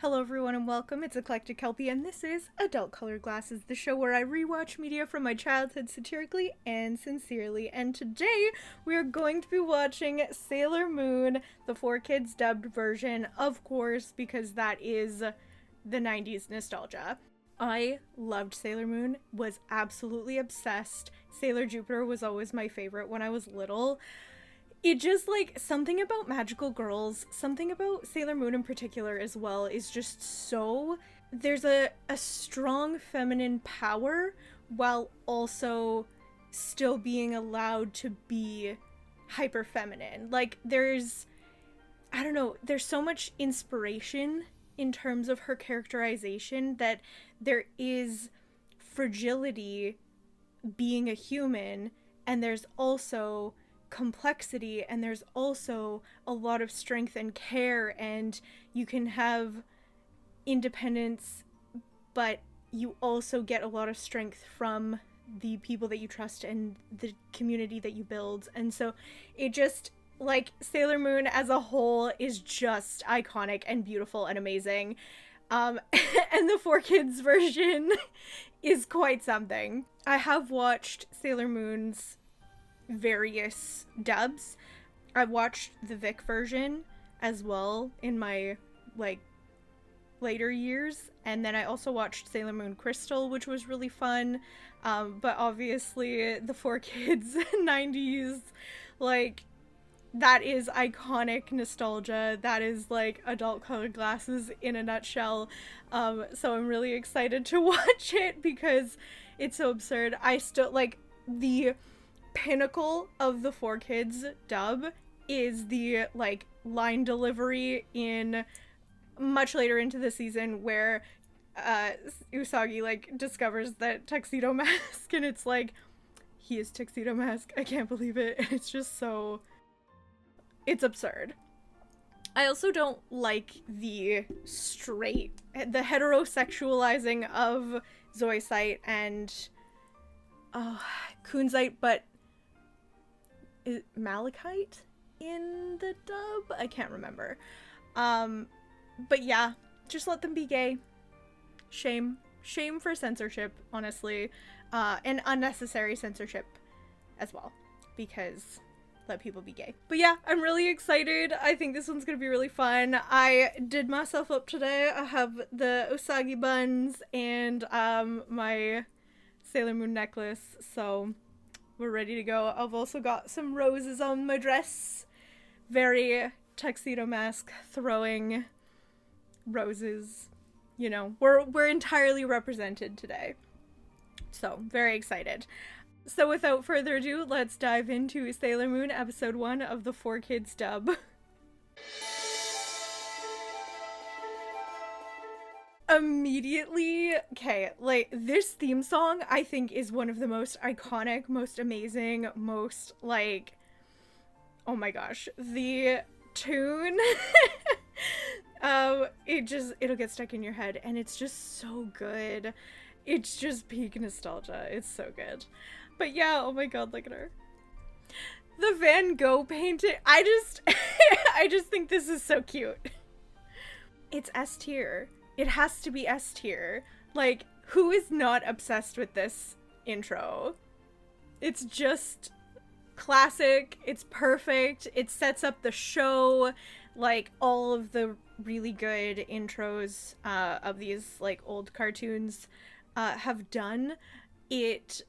Hello everyone and welcome, it's Eclectic Kelpi and this is Adult Colored Glasses, the show where I rewatch media from my childhood satirically and sincerely. And today we are going to be watching Sailor Moon, the 4Kids dubbed version, of course, because that is the 90s nostalgia. I loved Sailor Moon, was absolutely obsessed. Sailor Jupiter was always my favorite when I was little. It just, like, something about magical girls, something about Sailor Moon in particular as well, is just so... There's a strong feminine power while also still being allowed to be hyper feminine. Like, there's so much inspiration in terms of her characterization that there is fragility being a human, and there's also complexity, and there's also a lot of strength and care, and you can have independence, but you also get a lot of strength from the people that you trust and the community that you build. And so it just, like, Sailor Moon as a whole is just iconic and beautiful and amazing. And the 4Kids version is quite something. I have watched Sailor Moon's various dubs. I've watched the Vic version as well in my, like, later years, and then I also watched Sailor Moon Crystal, which was really fun, but obviously the 4Kids 90s, like, that is iconic nostalgia. That is, like, Adult Colored Glasses in a nutshell. So I'm really excited to watch it because it's so absurd. I still, like, the pinnacle of the 4Kids dub is the, like, line delivery in much later into the season where Usagi, like, discovers that Tuxedo Mask, and it's like, he is Tuxedo Mask, I can't believe it. It's just so... it's absurd. I also don't like the heterosexualizing of Zoisite and Kunzite, but is Malachite in the dub? I can't remember. But yeah, just let them be gay. Shame for censorship, honestly, and unnecessary censorship as well, because let people be gay. But yeah, I'm really excited. I think this one's gonna be really fun. I did myself up today. I have the Usagi buns and my Sailor Moon necklace, so we're ready to go. I've also got some roses on my dress. Very Tuxedo Mask throwing roses. You know, we're entirely represented today. So, very excited. So without further ado, let's dive into Sailor Moon episode 1 of the 4Kids dub. Immediately, okay, like, this theme song I think is one of the most iconic, most amazing, most, like, oh my gosh, the tune, it'll get stuck in your head, and it's just so good. It's just peak nostalgia. It's so good. But yeah, oh my god, look at her. The Van Gogh painting, I just think this is so cute. It's S tier. It has to be S tier. Like, who is not obsessed with this intro? It's just classic. It's perfect. It sets up the show. Like, all of the really good intros of these, like, old cartoons have done. It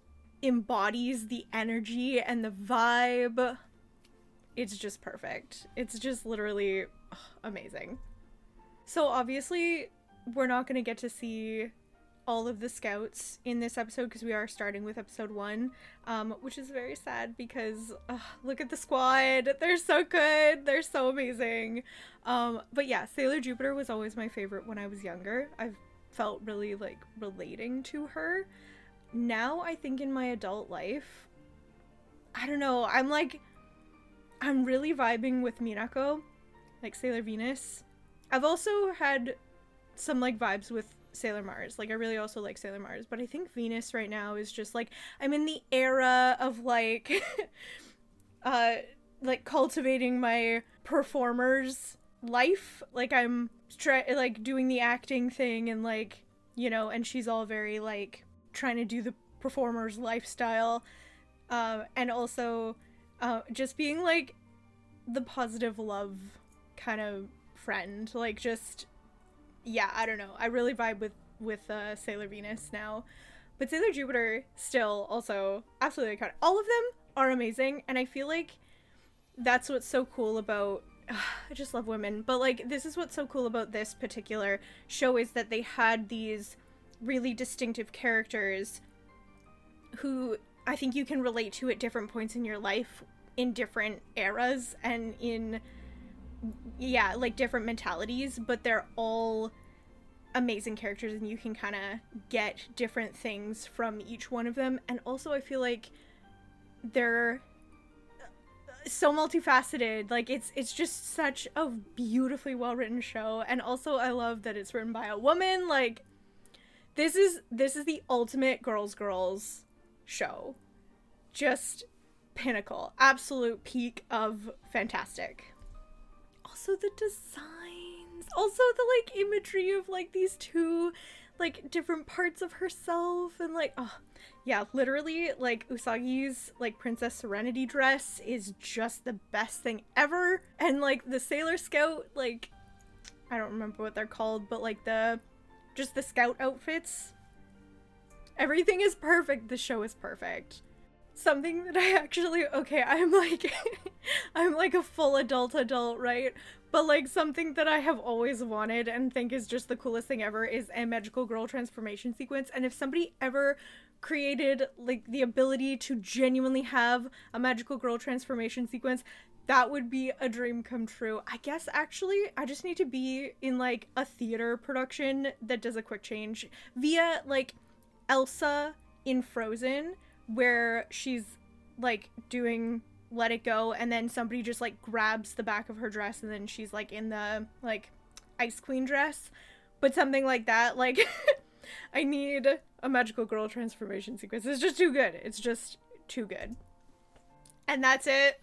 embodies the energy and the vibe. It's just perfect. It's just literally amazing. So obviously, we're not going to get to see all of the scouts in this episode because we are starting with episode 1, which is very sad because look at the squad. They're so good. They're so amazing. But yeah, Sailor Jupiter was always my favorite when I was younger. I felt really, like, relating to her. Now I think in my adult life, I don't know, I'm really vibing with Minako, like Sailor Venus. I've also had some, like, vibes with Sailor Mars. Like, I really also like Sailor Mars, but I think Venus right now is just, like, I'm in the era of, like, like, cultivating my performer's life. Like, I'm doing the acting thing, and like, you know, and she's all very like trying to do the performer's lifestyle, and also just being like the positive love kind of friend, like just, yeah, I don't know, I really vibe with Sailor Venus now. But Sailor Jupiter still also absolutely iconic. All of them are amazing, and I feel like that's what's so cool about I just love women, but like this is what's so cool about this particular show, is that they had these really distinctive characters who I think you can relate to at different points in your life, in different eras, and in, yeah, like different mentalities, but they're all amazing characters, and you can kind of get different things from each one of them. And also I feel like they're so multifaceted. Like it's just such a beautifully well written show, and also I love that it's written by a woman. Like this is the ultimate girls show. Just pinnacle, absolute peak of fantastic. Also the designs, also the like imagery of like these two like different parts of herself, and like, oh yeah, literally like Usagi's like Princess Serenity dress is just the best thing ever. And like the Sailor Scout, like I don't remember what they're called, but like the scout outfits, everything is perfect. The show is perfect. Something that I actually, okay, I'm like I'm like a full adult, right? But like something that I have always wanted and think is just the coolest thing ever is a magical girl transformation sequence. And if somebody ever created like the ability to genuinely have a magical girl transformation sequence, that would be a dream come true. I guess actually I just need to be in like a theater production that does a quick change, via like Elsa in Frozen, where she's like doing Let It Go, and then somebody just like grabs the back of her dress, and then she's like in the like Ice Queen dress. But something like that, like I need a magical girl transformation sequence. It's just too good. It's just too good. And that's it.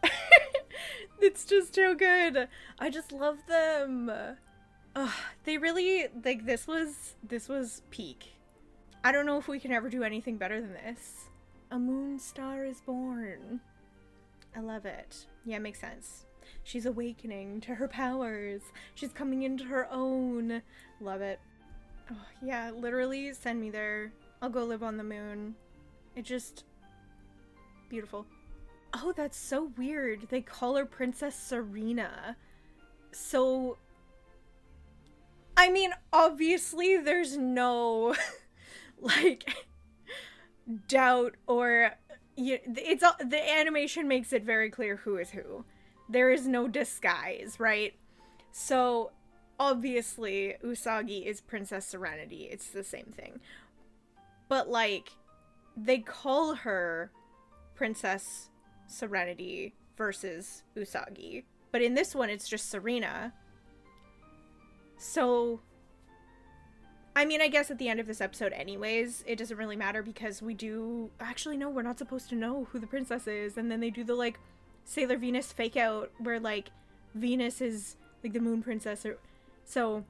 It's just too good. I just love them. Ugh, they really, like, this was peak. I don't know if we can ever do anything better than this. A moon star is born. I love it. Yeah, it makes sense. She's awakening to her powers. She's coming into her own. Love it. Oh, yeah, literally send me there. I'll go live on the moon. It just... beautiful. Oh, that's so weird. They call her Princess Serena. So... I mean, obviously there's no, like, doubt or... it's all, the animation makes it very clear who is who. There is no disguise, right? So, obviously, Usagi is Princess Serenity. It's the same thing. But, like, they call her Princess Serenity versus Usagi. But in this one, it's just Serena. So... I mean, I guess at the end of this episode anyways, it doesn't really matter because we do... Actually, no, we're not supposed to know who the princess is. And then they do the, like, Sailor Venus fake out where, like, Venus is, like, the moon princess. Or... So...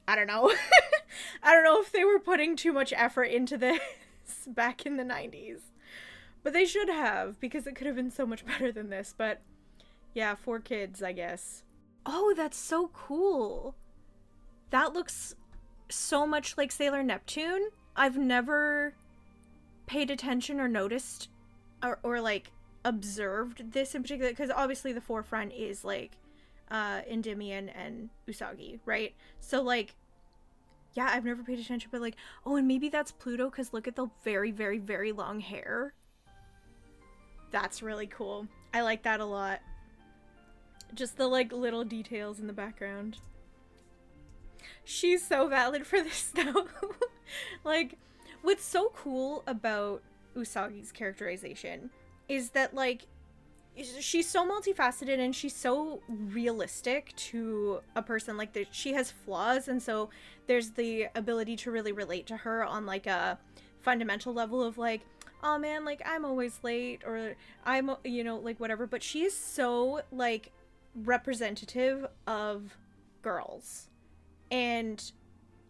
I don't know. I don't know if they were putting too much effort into this back in the 90s. But they should have, because it could have been so much better than this. But, yeah, 4 kids, I guess. Oh, that's so cool. That looks so much like Sailor Neptune. I've never paid attention or noticed or like observed this in particular, because obviously the forefront is like Endymion and Usagi, right? So like, yeah, I've never paid attention, but like, oh, and maybe that's Pluto, because look at the very, very, very long hair. That's really cool. I like that a lot. Just the like little details in the background. She's so valid for this though. Like, what's so cool about Usagi's characterization is that like she's so multifaceted and she's so realistic to a person. Like she has flaws, and so there's the ability to really relate to her on like a fundamental level of like, oh man, like I'm always late, or I'm, you know, like whatever. But she is so like representative of girls. And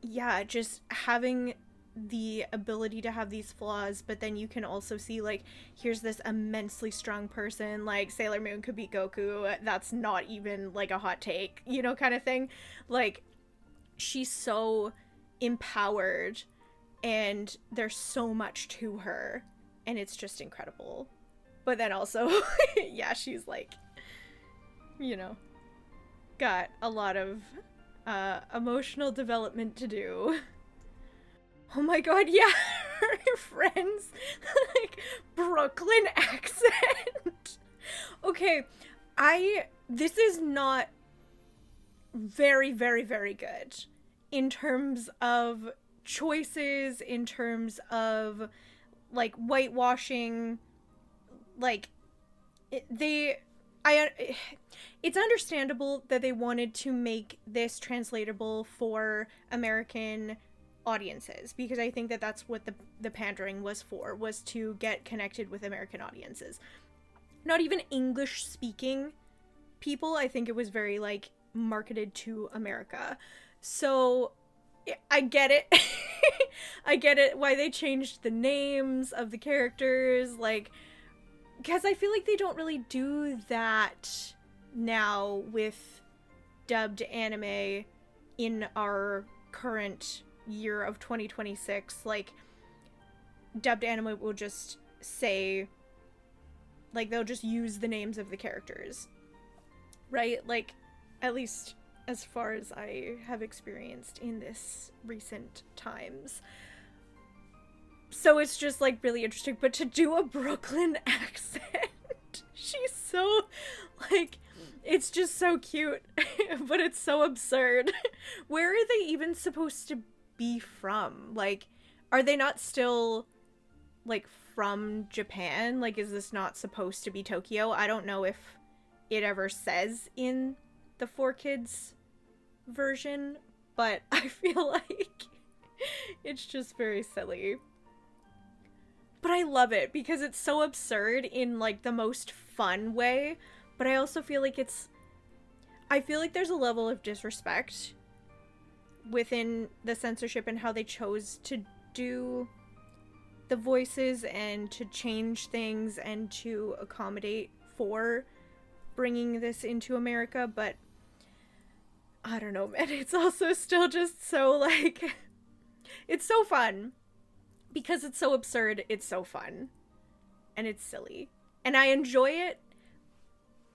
yeah, just having the ability to have these flaws, but then you can also see, like, here's this immensely strong person, like Sailor Moon could beat Goku, that's not even like a hot take, you know, kind of thing. Like, she's so empowered and there's so much to her and it's just incredible. But then also yeah, she's like, you know, got a lot of emotional development to do. Oh my god, yeah, her friend's, like, Brooklyn accent. Okay, this is not very, very, very good in terms of choices, in terms of, like, whitewashing, like, it's understandable that they wanted to make this translatable for American audiences, because I think that that's what the pandering was for, was to get connected with American audiences. Not even English speaking people. I think it was very, like, marketed to America. So I get it. I get it why they changed the names of the characters, like, because I feel like they don't really do that now with dubbed anime in our current year of 2026. Like, dubbed anime will just say, like, they'll just use the names of the characters, right? Like, at least as far as I have experienced in this recent times. So it's just, like, really interesting. But to do a Brooklyn accent, she's so, like, it's just so cute, but it's so absurd. Where are they even supposed to be from? Like, are they not still, like, from Japan? Like, is this not supposed to be Tokyo? I don't know if it ever says in the 4Kids version, but I feel like it's just very silly. But I love it because it's so absurd in, like, the most fun way, but I also feel like I feel like there's a level of disrespect within the censorship and how they chose to do the voices and to change things and to accommodate for bringing this into America, but I don't know, man. It's also still just so, like, it's so fun. Because it's so absurd, it's so fun. And it's silly. And I enjoy it,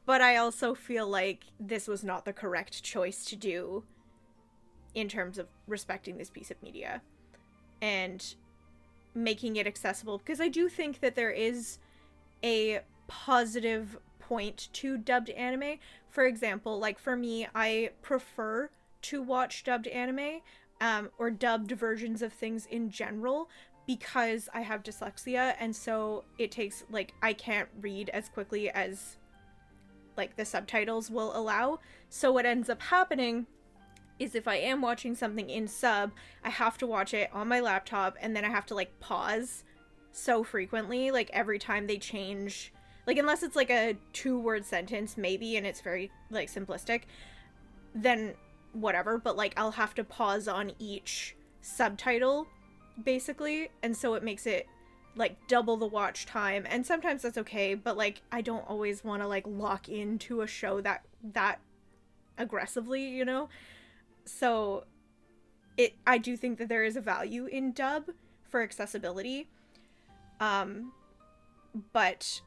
but I also feel like this was not the correct choice to do in terms of respecting this piece of media and making it accessible. Because I do think that there is a positive point to dubbed anime. For example, like, for me, I prefer to watch dubbed anime, or dubbed versions of things in general, because I have dyslexia, and so it takes, like, I can't read as quickly as, like, the subtitles will allow. So what ends up happening is if I am watching something in sub, I have to watch it on my laptop, and then I have to, like, pause so frequently, like, every time they change, like, unless it's, like, a 2-word sentence, maybe, and it's very, like, simplistic, then whatever, but, like, I'll have to pause on each subtitle, basically, and so it makes it, like, double the watch time, and sometimes that's okay, but, like, I don't always want to, like, lock into a show that aggressively, you know? So I do think that there is a value in dub for accessibility, but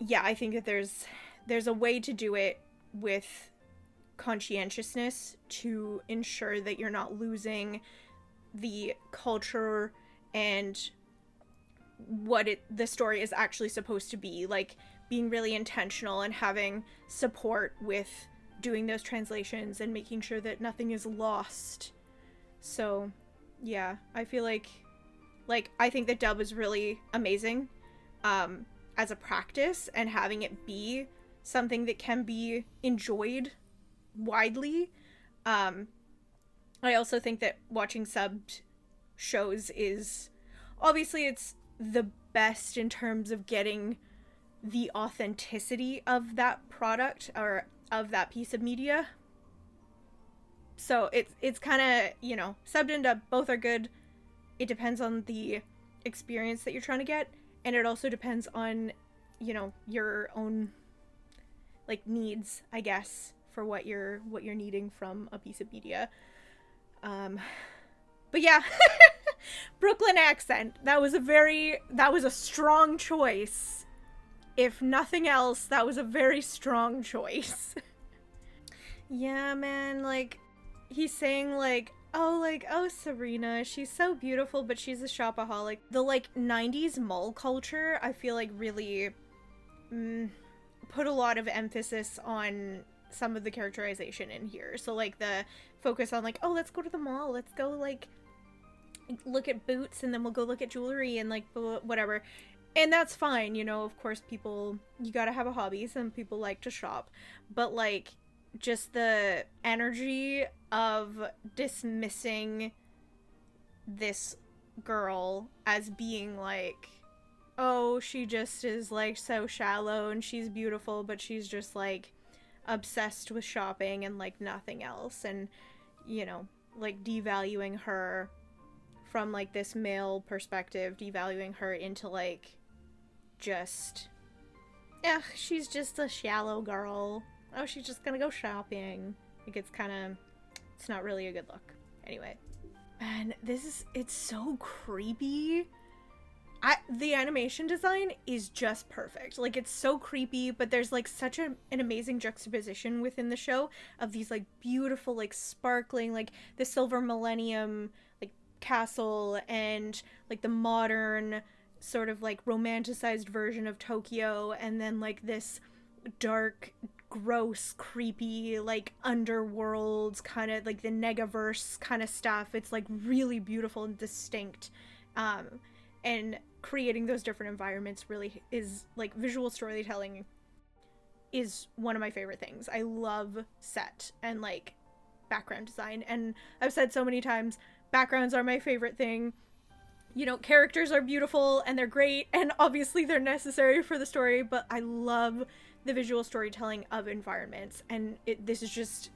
yeah, I think that there's a way to do it with conscientiousness to ensure that you're not losing the culture and what the story is actually supposed to be, like, being really intentional and having support with doing those translations and making sure that nothing is lost. So yeah, I feel like I think that dub is really amazing as a practice, and having it be something that can be enjoyed widely. I also think that watching subbed shows is, obviously, it's the best in terms of getting the authenticity of that product, or of that piece of media. So it's kind of, you know, subbed into both are good. It depends on the experience that you're trying to get, and it also depends on, you know, your own like needs, I guess, for what you're needing from a piece of media. But yeah, Brooklyn accent. That was a strong choice. If nothing else, that was a very strong choice. Yeah, man, like, he's saying, like, oh, Serena, she's so beautiful, but she's a shopaholic. The, like, 90s mall culture, I feel like really put a lot of emphasis on some of the characterization in here. So, like, the focus on, like, oh, let's go to the mall, let's go, like, look at boots, and then we'll go look at jewelry, and, like, whatever. And that's fine, you know, of course, you gotta have a hobby, some people like to shop, but, like, just the energy of dismissing this girl as being like, oh, she just is like so shallow and she's beautiful, but she's just like obsessed with shopping and like nothing else, and, you know, like devaluing her from like this male perspective, devaluing her into like just, she's just a shallow girl. Oh, she's just gonna go shopping. Like, it's not really a good look. Anyway. Man, it's so creepy. The animation design is just perfect. Like, it's so creepy, but there's, like, such an amazing juxtaposition within the show of these, like, beautiful, like, sparkling, like, the Silver Millennium, like, castle, and, like, the modern sort of, like, romanticized version of Tokyo, and then, like, this dark, gross, creepy, like, underworld kind of, like, the Negaverse kind of stuff. It's, like, really beautiful and distinct, and creating those different environments really is, like, visual storytelling is one of my favorite things. I love set and, like, background design, and I've said so many times, backgrounds are my favorite thing. You know, characters are beautiful and they're great, and obviously they're necessary for the story, but I love the visual storytelling of environments, and this is just,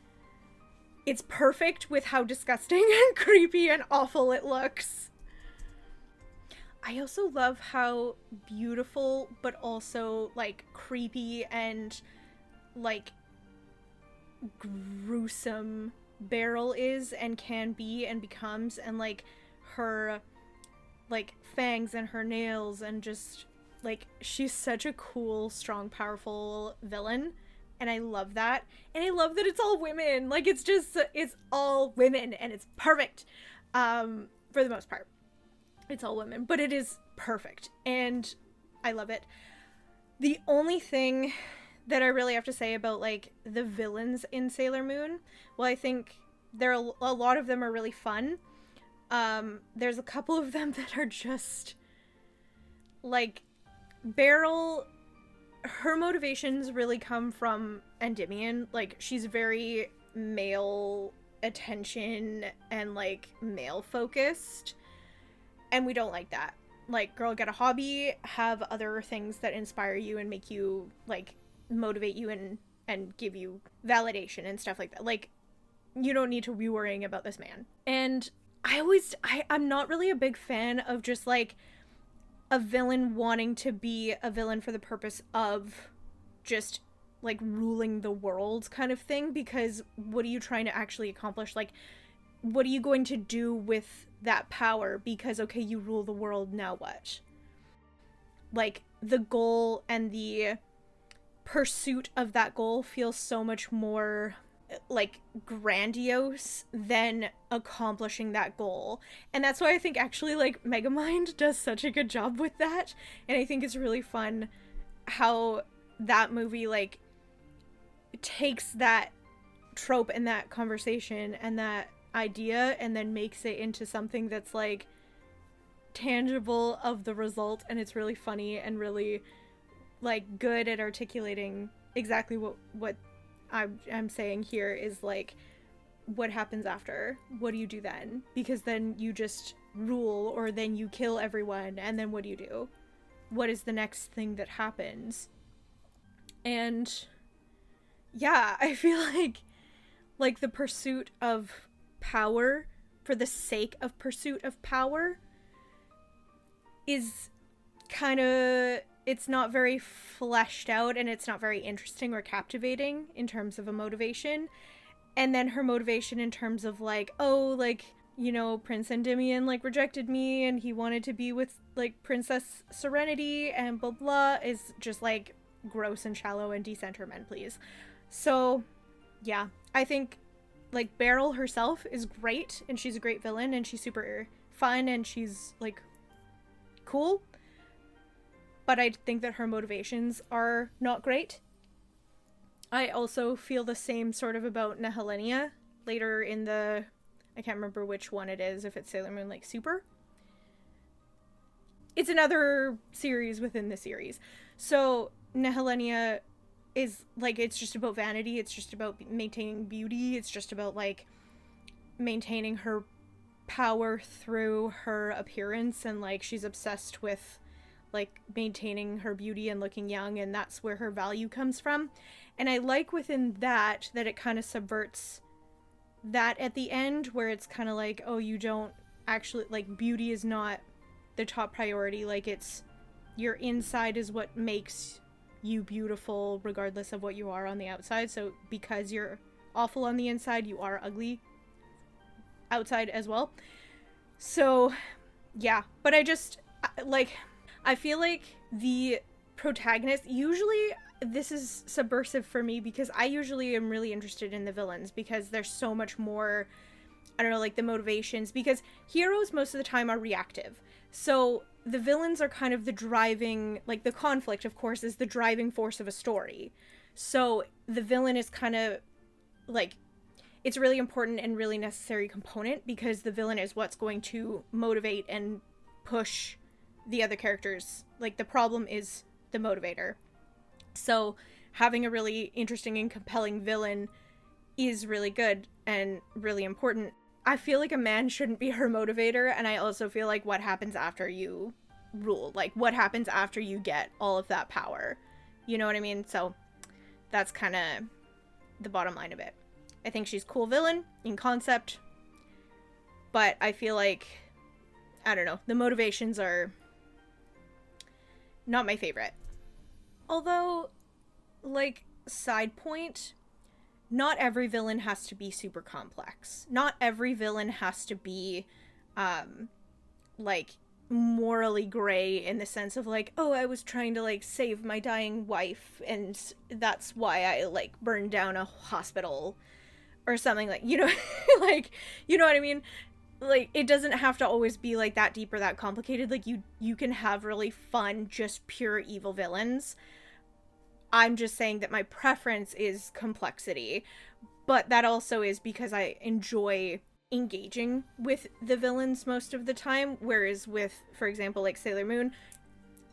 it's perfect with how disgusting and creepy and awful it looks. I also love how beautiful but also like creepy and like gruesome Beryl is and can be and becomes, and like her like fangs and her nails, and just like, she's such a cool, strong, powerful villain, and I love that. And I love that it's all women. Like, it's all women, and it's perfect. For the most part, it's all women, but it is perfect, and I love it. The only thing that I really have to say about, like, the villains in Sailor Moon, well, I think a lot of them are really fun. There's a couple of them that are just, like, Beryl, her motivations really come from Endymion. Like, she's very male attention and, like, male focused, and we don't like that. Like, girl, get a hobby, have other things that inspire you and make you, like, motivate you and give you validation and stuff like that. Like, you don't need to be worrying about this man. And I'm not really a big fan of just, like, a villain wanting to be a villain for the purpose of just, like, ruling the world kind of thing, because what are you trying to actually accomplish? Like, what are you going to do with that power? Because, okay, you rule the world, now what? Like, the goal and the pursuit of that goal feels so much more, like, grandiose than accomplishing that goal. And that's why I think actually, like, Megamind does such a good job with that. And I think it's really fun how that movie, like, takes that trope and that conversation and that idea and then makes it into something that's, like, tangible of the result, and it's really funny and really, like, good at articulating exactly what I'm saying here is, like, what happens after? What do you do then? Because then you just rule, or then you kill everyone, and then what do you do? What is the next thing that happens? And yeah, I feel like the pursuit of power for the sake of pursuit of power is kind of, it's not very fleshed out, and it's not very interesting or captivating in terms of a motivation. And then her motivation in terms of like, oh, like, you know, Prince Endymion like rejected me and he wanted to be with like Princess Serenity and blah blah, is just like gross and shallow and decenter men, please. So yeah, I think like Beryl herself is great, and she's a great villain, and she's super fun, and she's like cool, but I think that her motivations are not great. I also feel the same sort of about Nehelenia later in the, I can't remember which one it is, if it's Sailor Moon like Super. It's another series within the series. So Nehelenia is like, it's just about vanity, it's just about maintaining beauty, it's just about like maintaining her power through her appearance, and like she's obsessed with like maintaining her beauty and looking young, and that's where her value comes from. And I like within that it kind of subverts that at the end, where it's kind of like, oh, you don't actually, like, beauty is not the top priority, like it's your inside is what makes you beautiful regardless of what you are on the outside. So because you're awful on the inside, you are ugly outside as well. So yeah, but I just like, I feel like the protagonist, usually this is subversive for me because I usually am really interested in the villains because there's so much more, I don't know, like the motivations, because heroes most of the time are reactive. So the villains are kind of the driving, like the conflict, of course, is the driving force of a story. So the villain is kind of like, it's a really important and really necessary component, because the villain is what's going to motivate and push the other characters. Like the problem is the motivator. So having a really interesting and compelling villain is really good and really important. I feel like a man shouldn't be her motivator, and I also feel like what happens after you rule, like what happens after you get all of that power, you know what I mean? So that's kind of the bottom line of it. I think she's a cool villain in concept, but I feel like, I don't know, the motivations are not my favorite. Although, like, side point, not every villain has to be super complex. Not every villain has to be, like, morally gray in the sense of, like, oh, I was trying to, like, save my dying wife, and that's why I, like, burned down a hospital, or something, like, you know, like, you know what I mean? Like, it doesn't have to always be, like, that deep or that complicated. Like, you can have really fun, just pure evil villains. I'm just saying that my preference is complexity, but that also is because I enjoy engaging with the villains most of the time, whereas with, for example, like Sailor Moon,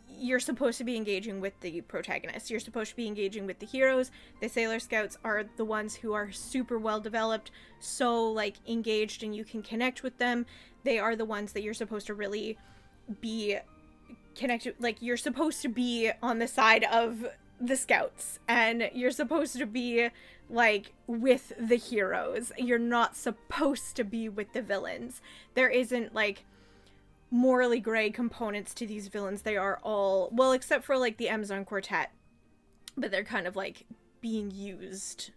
you're supposed to be engaging with the protagonist. You're supposed to be engaging with the heroes. The Sailor Scouts are the ones who are super well developed, so like engaged, and you can connect with them. They are the ones that you're supposed to really be connected, like you're supposed to be on the side of the Scouts, and you're supposed to be like with the heroes. You're not supposed to be with the villains. There isn't like morally gray components to these villains. They are all, well, except for like the Amazon Quartet, but they're kind of like being used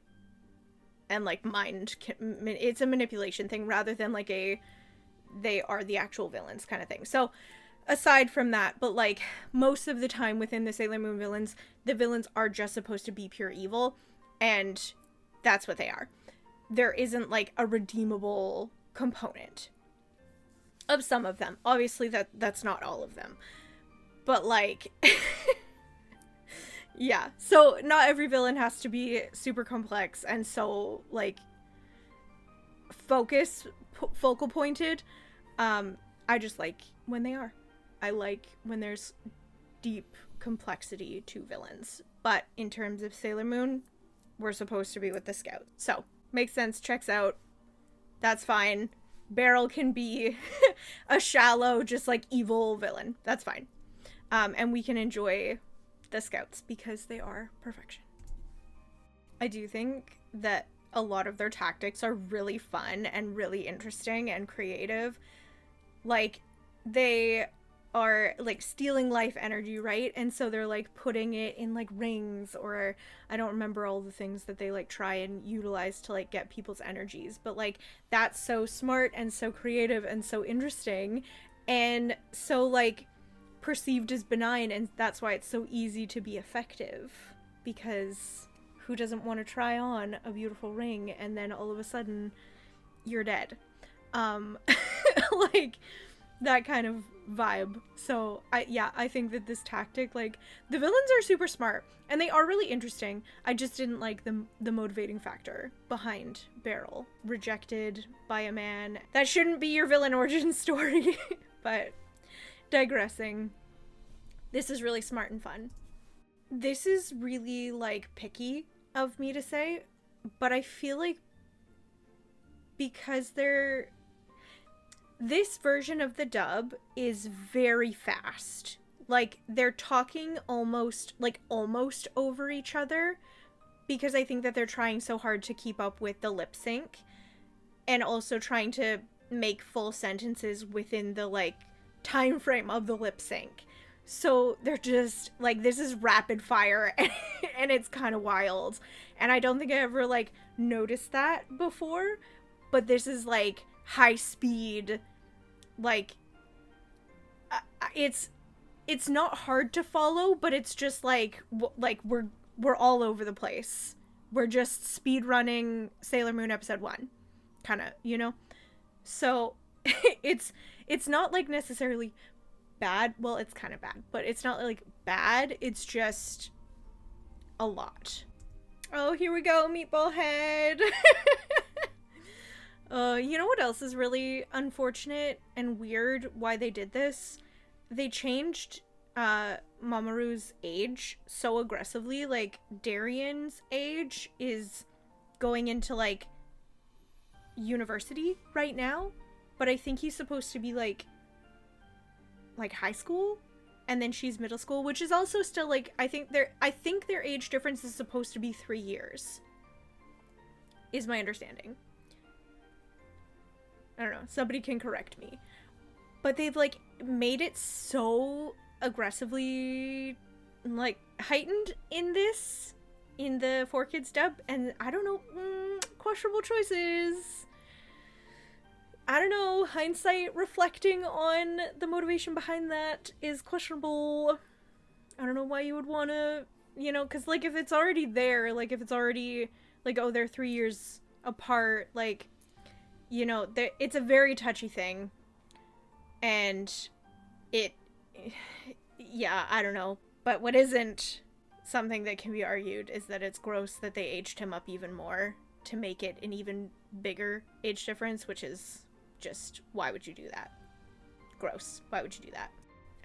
and like it's a manipulation thing rather than like they are the actual villains kind of thing. So aside from that, but like most of the time within the Sailor Moon villains, the villains are just supposed to be pure evil, and that's what they are. There isn't like a redeemable component of some of them. Obviously that's not all of them, but like yeah, so not every villain has to be super complex and so like focal pointed. I just like when they are. I like when there's deep complexity to villains. But in terms of Sailor Moon, we're supposed to be with the Scout. So, makes sense, checks out. That's fine. Beryl can be a shallow, just like evil villain. That's fine. And we can enjoy the Scouts because they are perfection. I do think that a lot of their tactics are really fun and really interesting and creative. Like, they are like stealing life energy, right? And so they're like putting it in like rings, or I don't remember all the things that they like try and utilize to like get people's energies, but like that's so smart and so creative and so interesting and so like perceived as benign, and that's why it's so easy to be effective, because who doesn't want to try on a beautiful ring and then all of a sudden you're dead? Like that kind of vibe. So I think that this tactic, like, the villains are super smart and they are really interesting. I just didn't like the motivating factor behind Beryl, rejected by a man. That shouldn't be your villain origin story. But digressing, this is really smart and fun. This is really like picky of me to say, but I feel like because this version of the dub is very fast. Like, they're talking almost over each other, because I think that they're trying so hard to keep up with the lip sync and also trying to make full sentences within the like time frame of the lip sync. So they're just like, this is rapid fire and it's kind of wild. And I don't think I ever like noticed that before, but this is like high speed. Like, it's not hard to follow, but it's just like we're all over the place. We're just speed running Sailor Moon episode 1, kind of, you know. So it's not like necessarily bad. Well, it's kind of bad, but it's not like bad. It's just a lot. Oh, here we go, Meatball Head. You know what else is really unfortunate and weird why they did this? They changed Mamoru's age so aggressively. Like, Darian's age is going into like university right now, but I think he's supposed to be like high school, and then she's middle school, which is also still like, I think their age difference is supposed to be 3 years, is my understanding. I don't know, somebody can correct me. But they've like made it so aggressively like heightened in the 4Kids dub, and I don't know, questionable choices. I don't know, hindsight reflecting on the motivation behind that is questionable. I don't know why you would want to, you know, because like if it's already there, like if it's already like, oh, they're 3 years apart, like, you know, it's a very touchy thing. And yeah, I don't know. But what isn't something that can be argued is that it's gross that they aged him up even more to make it an even bigger age difference, which is just, why would you do that? Gross. Why would you do that?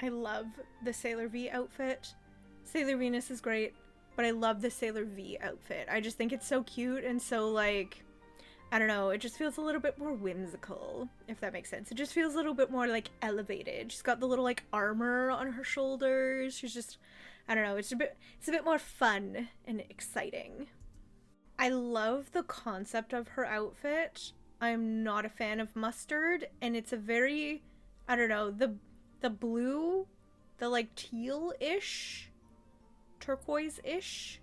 I love the Sailor V outfit. Sailor Venus is great, but I love the Sailor V outfit. I just think it's so cute and so like, I don't know, it just feels a little bit more whimsical, if that makes sense. It just feels a little bit more, like, elevated. She's got the little, like, armor on her shoulders. She's just, I don't know, it's a bit more fun and exciting. I love the concept of her outfit. I'm not a fan of mustard, and it's a very, I don't know, the blue, the, like, teal-ish, turquoise-ish,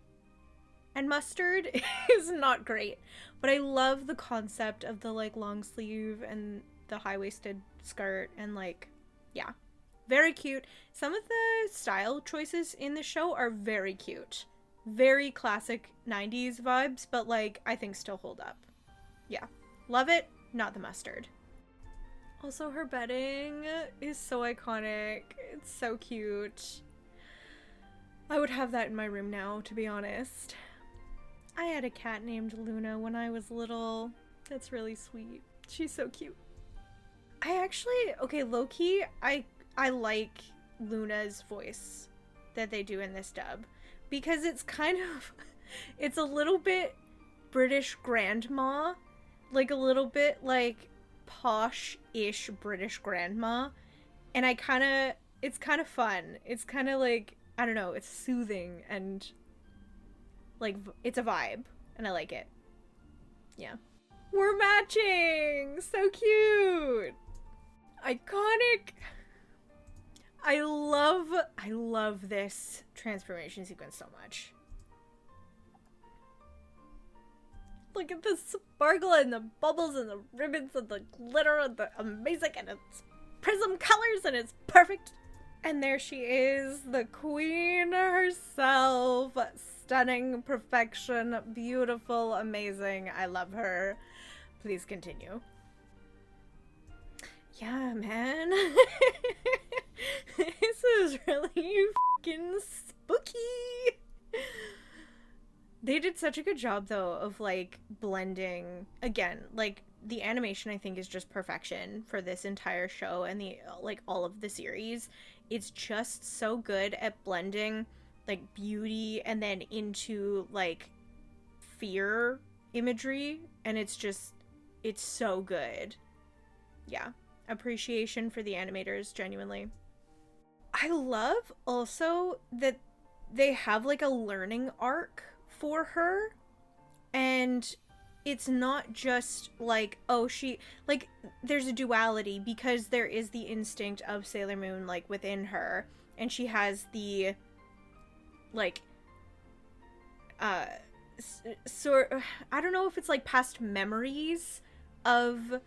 and mustard is not great. But I love the concept of the, like, long sleeve and the high-waisted skirt and, like, yeah. Very cute. Some of the style choices in the show are very cute. Very classic 90s vibes, but, like, I think still hold up. Yeah. Love it, not the mustard. Also, her bedding is so iconic. It's so cute. I would have that in my room now, to be honest. I had a cat named Luna when I was little. That's really sweet. She's so cute. I actually, okay, low-key, I like Luna's voice that they do in this dub. Because it's kind of, it's a little bit British grandma. Like a little bit like posh-ish British grandma. And it's kind of fun. It's kind of like, I don't know, it's soothing and like, it's a vibe. and I like it. Yeah. We're matching! So cute! Iconic! I love this transformation sequence so much. Look at the sparkle and the bubbles and the ribbons and the glitter and the amazing, and it's Prism colors and it's perfect. And there she is, the queen herself. Stunning, perfection, beautiful, amazing. I love her. Please continue. Yeah, man. This is really fucking spooky. They did such a good job, though, of, like, blending, again, like, the animation, I think, is just perfection for this entire show and the, like, all of the series. It's just so good at blending, like, beauty and then into, like, fear imagery, and it's so good. Yeah. Appreciation for the animators, genuinely. I love also that they have, like, a learning arc for her, and it's not just like, oh, she, like, there's a duality because there is the instinct of Sailor Moon, like, within her, and she has the, like, I don't know if it's, like, past memories of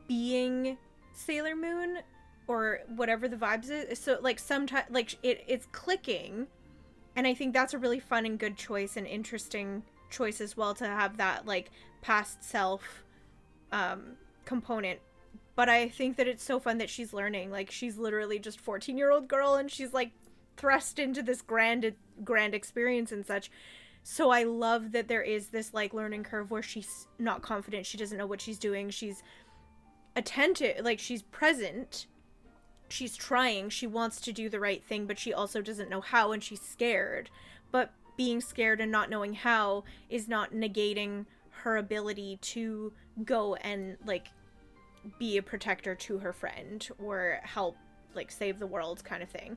being Sailor Moon or whatever the vibes is, so, like, sometimes, like, it's clicking. And I think that's a really fun and good choice and interesting choice as well, to have that, like, past self component. But I think that it's so fun that she's learning. Like, she's literally just 14-year-old girl and she's, like, thrust into this grand experience and such. So I love that there is this, like, learning curve where she's not confident. She doesn't know what she's doing. She's attentive. Like, she's present. She's trying, she wants to do the right thing, but she also doesn't know how, and she's scared. But being scared and not knowing how is not negating her ability to go and, like, be a protector to her friend or help, like, save the world kind of thing.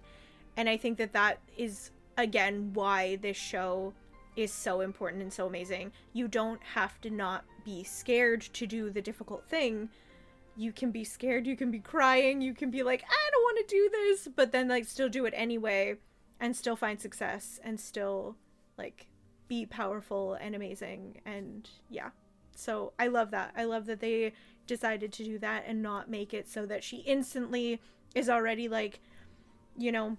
And I think that that is, again, why this show is so important and so amazing. You don't have to not be scared to do the difficult thing. You can be scared, you can be crying, you can be like, I don't want to do this, but then, like, still do it anyway and still find success and still, like, be powerful and amazing. And yeah, so I love that. I love that they decided to do that and not make it so that she instantly is already, like, you know,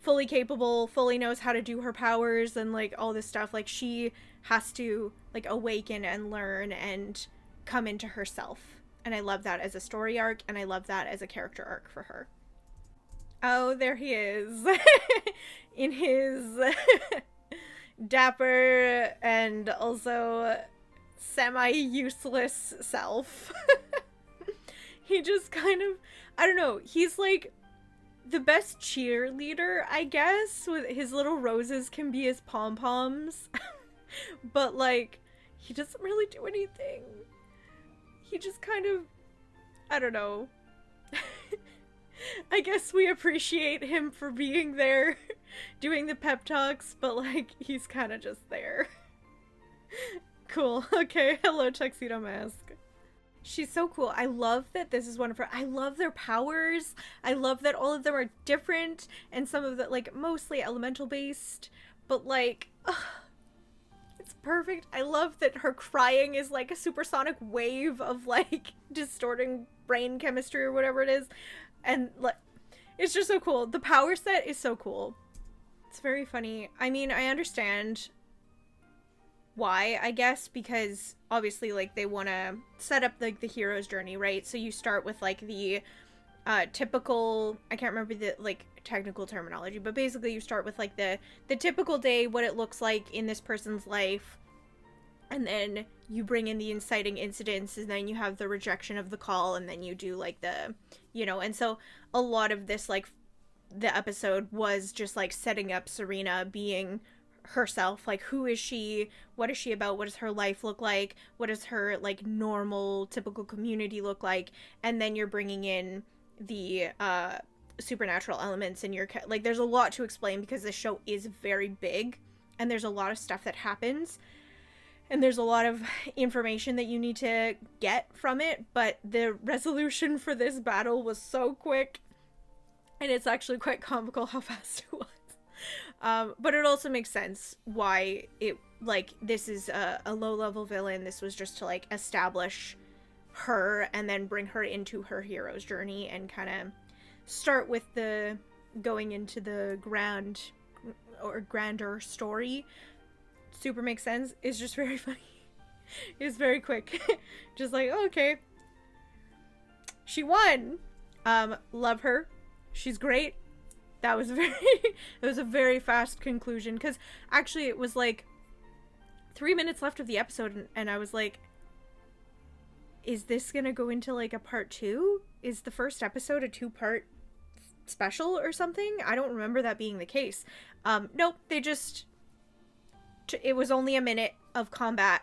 fully capable, fully knows how to do her powers and, like, all this stuff. Like, she has to, like, awaken and learn and come into herself. And I love that as a story arc, and I love that as a character arc for her. Oh, there he is. In his dapper and also semi-useless self. He just kind of, I don't know, he's like the best cheerleader, I guess, with his little roses can be his pom-poms. But, like, he doesn't really do anything. He just kind of, I don't know. I guess we appreciate him for being there, doing the pep talks, but, like, he's kind of just there. Cool. Okay, hello, Tuxedo Mask. She's so cool. I love that this is one of her. I love their powers. I love that all of them are different, and some of that, like, mostly elemental based, but, like, it's perfect. I love that her crying is like a supersonic wave of, like, distorting brain chemistry or whatever it is. And, like, it's just so cool. The power set is so cool. It's very funny. I mean, I understand why, I guess, because obviously, like, they want to set up, like, the hero's journey, right? So you start with, like, the typical, I can't remember the, like, technical terminology, but basically you start with, like, the typical day, what it looks like in this person's life, and then you bring in the inciting incidents, and then you have the rejection of the call, and then you do, like, the, you know, and so a lot of this, like, the episode was just, like, setting up Serena being herself, like, who is she, what is she about, what does her life look like, what does her, like, normal, typical community look like, and then you're bringing in the supernatural elements in your like, there's a lot to explain because this show is very big and there's a lot of stuff that happens, and there's a lot of information that you need to get from it, but the resolution for this battle was so quick, and it's actually quite comical how fast it was. But it also makes sense why it, like, this is a low-level villain. This was just to, like, establish her and then bring her into her hero's journey and kind of start with the going into the grander story. Super makes sense. It's just very funny. It's very quick. Just like, oh, okay. She won. Love her. She's great. That was it was a very fast conclusion, because actually it was like 3 minutes left of the episode, and I was like, is this gonna go into like a part 2? Is the first episode a 2-part special or something? I don't remember that being the case. Nope, they just, it was only a minute of combat,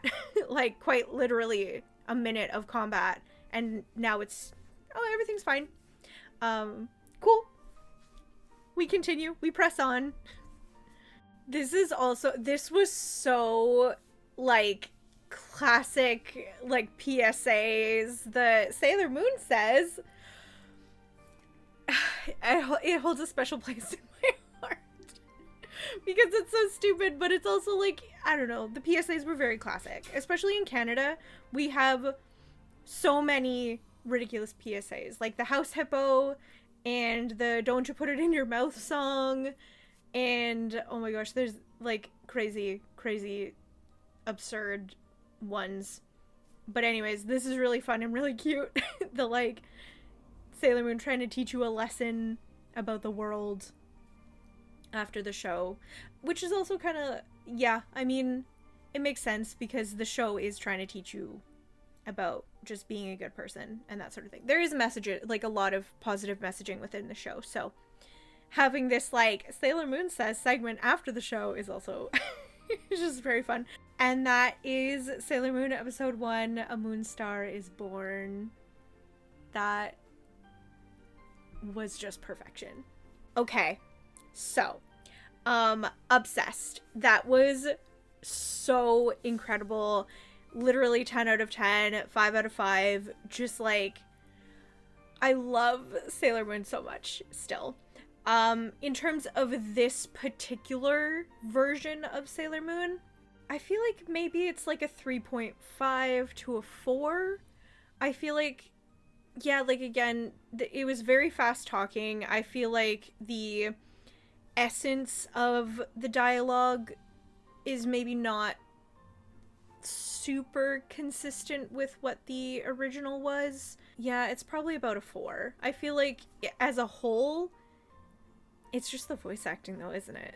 like quite literally a minute of combat, and now it's, oh, everything's fine. Cool. We continue. We press on. This was so, like, classic, like, PSAs. The Sailor Moon says, it holds a special place in my heart. Because it's so stupid, but it's also, like, I don't know, the PSAs were very classic. Especially in Canada, we have so many ridiculous PSAs. Like the House Hippo, and the Don't You Put It In Your Mouth song, and oh my gosh, there's like crazy absurd ones. But anyways, this is really fun and really cute. The, like, Sailor Moon trying to teach you a lesson about the world after the show, which is also kind of, yeah, I mean, it makes sense because the show is trying to teach you about just being a good person and that sort of thing. There is a message, like a lot of positive messaging within the show, so having this, like, Sailor Moon Says segment after the show is also it's just very fun. And that is Sailor Moon episode 1, A Moon Star Is Born. That was just perfection. Okay, so Obsessed. That was so incredible. Literally 10 out of 10, 5 out of 5. Just like, I love Sailor Moon so much still. In terms of this particular version of Sailor Moon, I feel like maybe it's like a 3.5 to a 4. I feel like, yeah, like, again, it was very fast talking. I feel like the essence of the dialogue is maybe not super consistent with what the original was. Yeah, it's probably about a 4. I feel like as a whole, it's just the voice acting though, isn't it?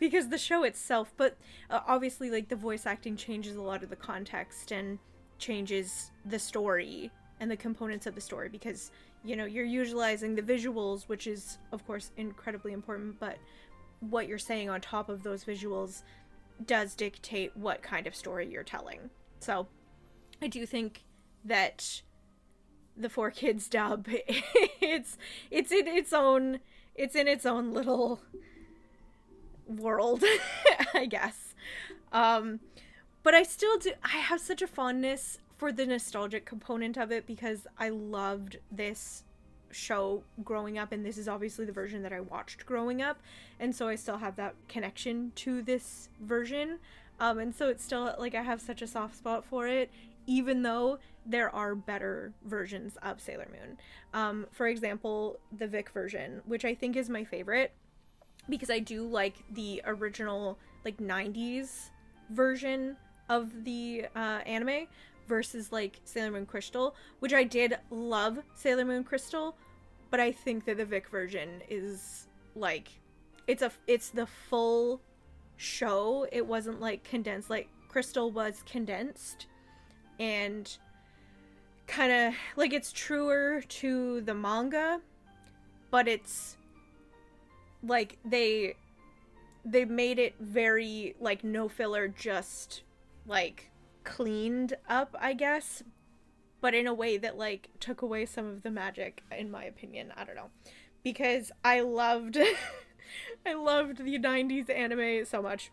Because the show itself, but obviously, like, the voice acting changes a lot of the context and changes the story and the components of the story, because, you know, you're utilizing the visuals, which is of course incredibly important, but what you're saying on top of those visuals does dictate what kind of story you're telling. So I do think that the 4Kids dub, it's in its own little world, I guess. But I have such a fondness for the nostalgic component of it, because I loved this show growing up, and this is obviously the version that I watched growing up, and so I still have that connection to this version, and so it's still, like, I have such a soft spot for it, even though there are better versions of Sailor Moon. For example, the Vic version, which I think is my favorite, because I do like the original, like, 90s version of the anime versus, like, Sailor Moon Crystal, which I did love Sailor Moon Crystal, but I think that the Vic version is, like, it's the full show. It wasn't, like, condensed. Like, Crystal was condensed and kind of, like, it's truer to the manga, but it's, like, they made it very, like, no filler, just, like, cleaned up, I guess, but in a way that, like, took away some of the magic, in my opinion. I don't know, because I loved I loved the 90s anime so much.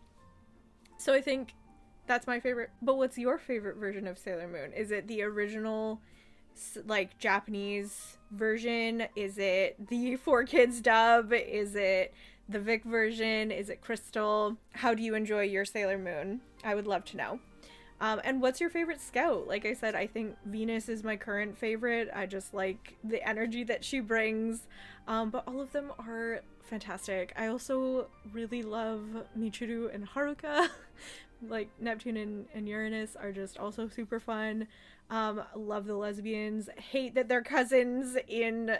So I think that's my favorite. But what's your favorite version of Sailor Moon? Is it the original, like, Japanese version? Is it the 4Kids dub? Is it the Vic version? Is it Crystal? How do you enjoy your Sailor Moon? I would love to know. And what's your favorite scout? Like I said, I think Venus is my current favorite. I just like the energy that she brings. But all of them are fantastic. I also really love Michiru and Haruka. Like Neptune and Uranus are just also super fun. Love the lesbians. Hate that they're cousins in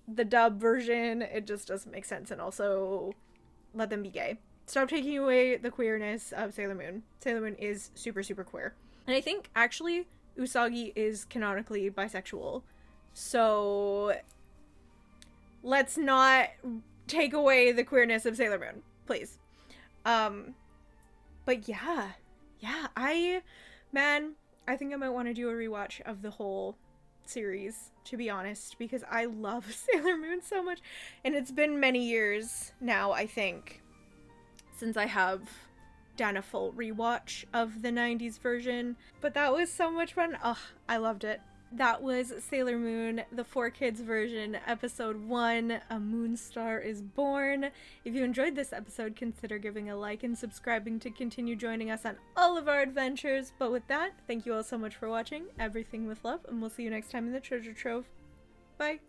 the dub version. It just doesn't make sense. And also let them be gay. Stop taking away the queerness of Sailor Moon. Sailor Moon is super, super queer. And I think, actually, Usagi is canonically bisexual. So let's not take away the queerness of Sailor Moon, please. But yeah, I think I might want to do a rewatch of the whole series, to be honest, because I love Sailor Moon so much. And it's been many years now, I think, since I have done a full rewatch of the 90s version. But that was so much fun. Oh, I loved it. That was Sailor Moon, the 4Kids version, episode 1, A Moon Star is Born. If you enjoyed this episode, consider giving a like and subscribing to continue joining us on all of our adventures. But with that, thank you all so much for watching. Everything with love, and we'll see you next time in the treasure trove. Bye!